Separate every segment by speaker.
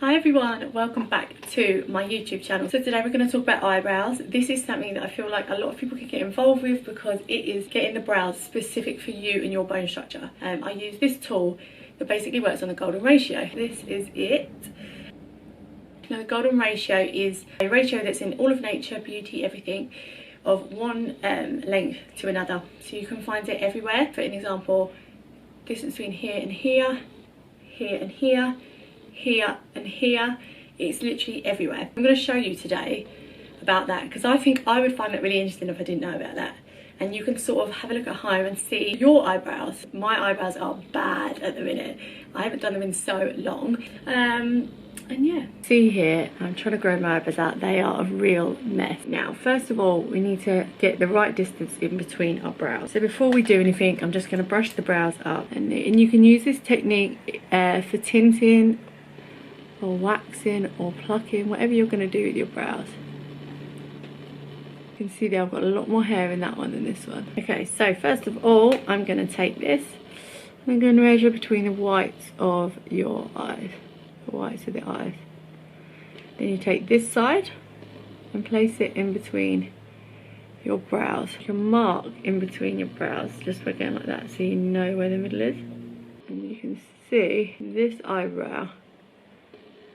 Speaker 1: Hi everyone, welcome back to my YouTube channel. So today we're going to talk about eyebrows. This is something that I feel like a lot of people can get involved with because it is getting the brows specific for you and your bone structure. I use this tool that basically works on the golden ratio. This is it. Now the golden ratio is a ratio that's in all of nature, beauty, everything, of one length to another. So you can find it everywhere. For an example, distance between here and here, here and here, here and here. It's literally everywhere. I'm going to show you today about that because I think I would find that really interesting if I didn't know about that. And you can sort of have a look at home and see your eyebrows. My eyebrows are bad at the minute. I haven't done them in so long. And yeah, see here, I'm trying to grow my eyebrows out. They are a real mess. Now, first of all, we need to get the right distance in between our brows. So before we do anything, I'm just going to brush the brows up. And you can use this technique for tinting or waxing or plucking, whatever you're going to do with your brows. You can see there I've got a lot more hair in that one than this one. Okay, so first of all, I'm going to take this and I'm going to measure between the whites of your eyes. The whites of the eyes. Then you take this side and place it in between your brows. You can mark in between your brows just by going like that so you know where the middle is. And you can see this eyebrow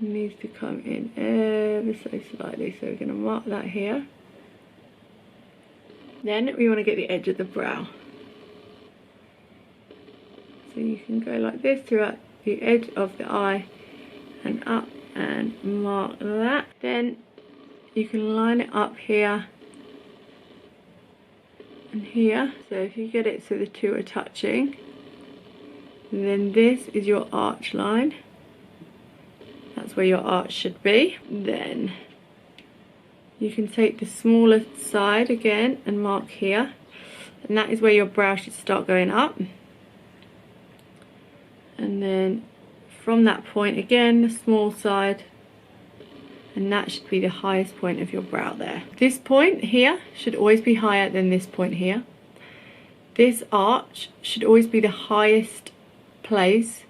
Speaker 1: needs to come in ever so slightly, so we're going to mark that here. Then we want to get the edge of the brow, so you can go like this throughout the edge of the eye and up and mark that. Then you can line it up here and here, so if you get it so the two are touching, then this is your arch line. That's where your arch should be. Then you can take the smaller side again and mark here, and that is where your brow should start going up. And then from that point again, the small side, and that should be the highest point of your brow there. This point here should always be higher than this point here. This arch should always be the highest place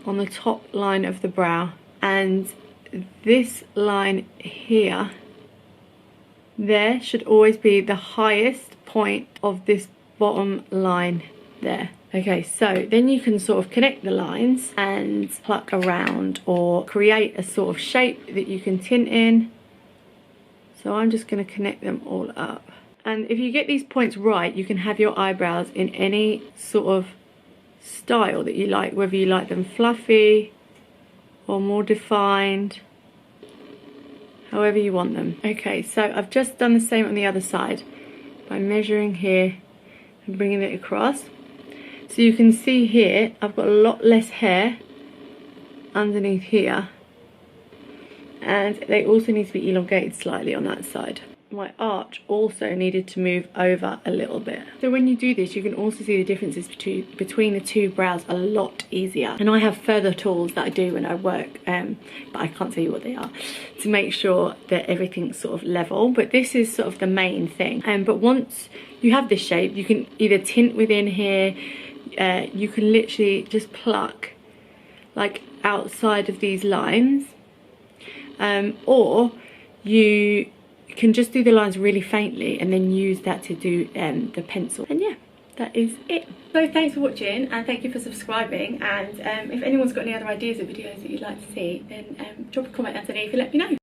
Speaker 1: on the top line of the brow. And this line here, there should always be the highest point of this bottom line there. Okay, so then you can sort of connect the lines and pluck around or create a sort of shape that you can tint in. So I'm just going to connect them all up. And if you get these points right, you can have your eyebrows in any sort of style that you like, whether you like them fluffy or more defined, however you want them. Okay, so I've just done the same on the other side by measuring here and bringing it across. So you can see here I've got a lot less hair underneath here, and they also need to be elongated slightly on that side. My arch also needed to move over a little bit. So when you do this, you can also see the differences between the two brows a lot easier. And I have further tools that I do when I work, but I can't tell you what they are, to make sure that everything's sort of level. But this is sort of the main thing. But once you have this shape, you can either tint within here, you can literally just pluck like outside of these lines, or you can just do the lines really faintly and then use that to do the pencil. And yeah, that is it. So thanks for watching and thank you for subscribing, and if anyone's got any other ideas of videos that you'd like to see, then drop a comment underneath and let me know.